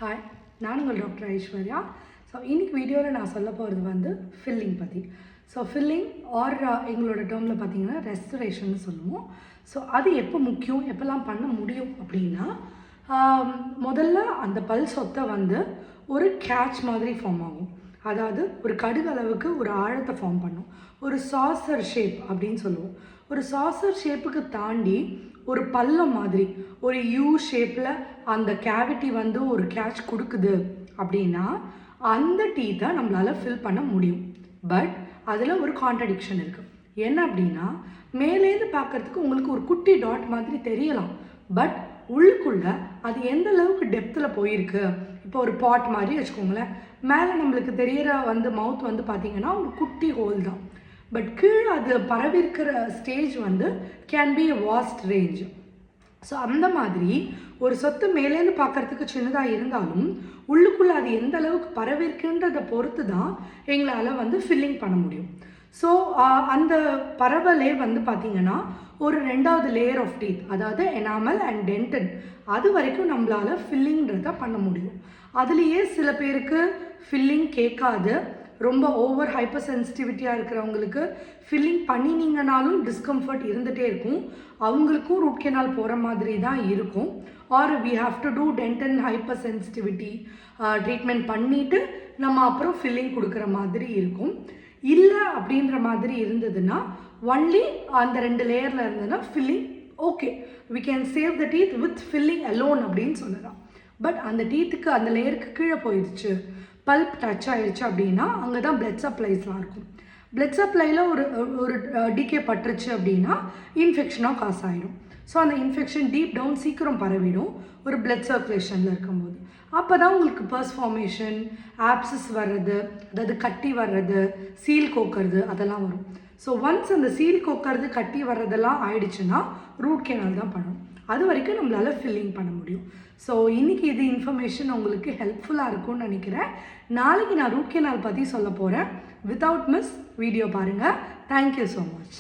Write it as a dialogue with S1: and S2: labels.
S1: Hi, நான் உங்கள் doctor Aishwarya. So இன்றைக்கி வீடியோவில் நான் சொல்ல போகிறது வந்து ஃபில்லிங் பற்றி. ஸோ ஃபில்லிங் ஆர் எங்களோட டேர்மில் பார்த்தீங்கன்னா ரெஸ்டரேஷன் சொல்லுவோம். ஸோ அது எப்போ முக்கியம், எப்போல்லாம் பண்ண முடியும் அப்படின்னா, முதல்ல அந்த பல் சொத்தை வந்து ஒரு கேட்ச் மாதிரி ஃபார்ம் ஆகும். அதாவது ஒரு கடுகளவுக்கு ஒரு ஆழத்தை ஃபார்ம் பண்ணும். ஒரு சாசர் ஷேப் அப்படின்னு சொல்லுவோம். ஒரு சாசர் ஷேப்புக்கு தாண்டி ஒரு பள்ளம் மாதிரி ஒரு யூ ஷேப்பில் அந்த கேவிட்டி வந்து ஒரு கேட்ச் கொடுக்குது அப்படின்னா அந்த டீத்தை நம்மளால் ஃபில் பண்ண முடியும். பட் அதில் ஒரு கான்ட்ரடிக்ஷன் இருக்குது. என்ன அப்படின்னா, மேலேருந்து பார்க்குறதுக்கு உங்களுக்கு ஒரு குட்டி டாட் மாதிரி தெரியலாம். பட் உள்ளுக்குள்ளே அது எந்த அளவுக்கு டெப்த்தில் போயிருக்கு. இப்போ ஒரு பாட் மாதிரி வச்சுக்கோங்களேன். மேலே நம்மளுக்கு தெரிகிற வந்து மவுத் வந்து பார்த்திங்கன்னா ஒரு குட்டி ஹோல் தான். பட் கீழே அது பரவிருக்கிற ஸ்டேஜ் வந்து can be a vast range. So அந்த மாதிரி ஒரு சொத்து மேலேருந்து பார்க்குறதுக்கு சின்னதாக இருந்தாலும் உள்ளுக்குள்ளே அது எந்த அளவுக்கு பரவிருக்குன்றதை பொறுத்து தான் எங்களால் வந்து ஃபில்லிங் பண்ண முடியும். ஸோ அந்த பரவலே வந்து பார்த்திங்கன்னா ஒரு 2வது லேயர் ஆஃப் டீத், அதாவது எனாமல் அண்ட் டென்டன், அது வரைக்கும் நம்மளால் ஃபில்லிங்கிறத பண்ண முடியும். அதுலேயே சில பேருக்கு ஃபில்லிங் கேட்காது. ரொம்ப ஓவர் ஹைப்பர் சென்சிட்டிவிட்டியாக இருக்கிறவங்களுக்கு ஃபில்லிங் பண்ணினீங்கனாலும் டிஸ்கம்ஃபர்ட் இருந்துகிட்டே இருக்கும். அவங்களுக்கும் ரூட் கெனால் போகிற மாதிரி தான் இருக்கும். Are we have to do dental hypersensitivity treatment பண்ணிவிட்டு நம்ம அப்புறம் ஃபில்லிங் கொடுக்குற மாதிரி இருக்கும். இல்லை அப்படின்ற மாதிரி இருந்ததுன்னா ஒன்லி அந்த 2 லேயரில் இருந்ததுன்னா filling okay, we can save the teeth with filling alone அப்படின்னு சொல்லலாம். பட் அந்த டீத்துக்கு அந்த லேயருக்கு கீழே போயிடுச்சு, பல்ப் டச் ஆகிடுச்சு அப்படின்னா அங்கே தான் பிளட் சப்ளைஸ்லாம் இருக்கும். பிளட் சப்ளையில் ஒரு டிகே பட்டுருச்சு அப்படின்னா இன்ஃபெக்ஷனாக காசு ஆகிடும். ஸோ அந்த இன்ஃபெக்ஷன் டீப் டவுன் சீக்கிரம் பரவிடும் ஒரு பிளட் சர்க்குலேஷனில் இருக்கும்போது. அப்போ தான் உங்களுக்கு பர்ஸ் ஃபார்மேஷன், ஆப்சஸ் வர்றது, அதாவது கட்டி வர்றது, சீல் கோக்கிறது அதெல்லாம் வரும். ஸோ ஒன்ஸ் அந்த சீல் கோக்கிறது கட்டி வர்றதெல்லாம் ஆயிடுச்சுன்னா ரூட் கெனால் தான் பண்ணணும். அது வரைக்கும் நம்மளால் ஃபில்லிங் பண்ண முடியும். ஸோ இன்றைக்கி இது இன்ஃபர்மேஷன் உங்களுக்கு ஹெல்ப்ஃபுல்லாக இருக்கும்னு நினைக்கிறேன். நாளைக்கு நான் ரூட் கெனால் பற்றி சொல்ல போகிறேன். வித்தவுட் மிஸ் வீடியோ பாருங்கள். Thank you so much.